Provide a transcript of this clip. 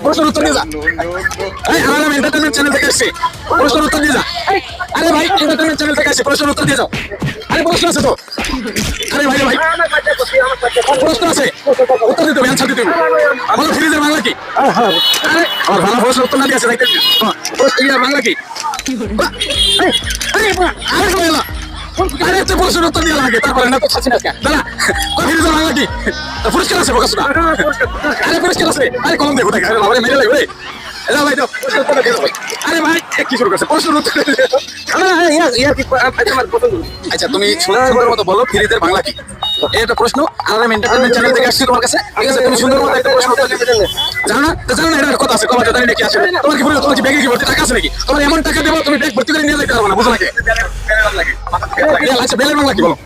প্রশ্নের উত্তর দিয়ে যা। আমার নাম এন্টারটেনমেন্ট চ্যানেল থেকে আসছে, প্রশ্নের উত্তর দিয়ে যা। আরে ভাই এন্টারটেনমেন্ট চ্যানেল থেকে আসছে, প্রশ্নের উত্তর দিয়ে যাও। আরে প্রশ্ন আছে তো, আরে ভাই ভাই প্রশ্ন আছে, উত্তর দিতে হবে, অ্যান্সার দিতে হবে। বলো ফ্রিজের বাংলা কি? আরে আমার ভালো প্রশ্ন উত্তর না দিয়েছে, দেখতে ফ্রিজের বাংলা কি? আরে কইলা আরে তো প্রশ্নের উত্তর দিয়ে লাগে, তারপরে না তো ছাড়ছি না দাঁড়া। ফ্রিজের বাংলা কি? পুরস্কার আছে বকাস না, আরে পুরস্কার আছে, আরে কলম দেখো দেখে আরে মেরে লাগবে। ভাই তো আরে ভাই কি শুরু করছে প্রশ্নের উত্তর। আচ্ছা তুমি সুন্দর মতো বলো ফ্রিজের বাংলা কি? এটা প্রশ্ন, আর আমি এন্টারটেইনমেন্ট চ্যানেল থেকে আসছি তোমার কাছে, ঠিক আছে? তুমি সুন্দর মতো একটা প্রশ্ন উত্তর দিতে জানো না? তো জানো না এটা কথা আছে, কমাতে জানি নাকি আসে তোমার কি বলে, তোমার কি ব্যাগে কি ভর্তি টাকা আছে নাকি? তোমার এমন টাকা দেবো তুমি ব্যাগ ভর্তি করে নিয়ে যেতে পারবে না, বুঝো নাকি? আচ্ছা বেলের বাংলা কি বলো?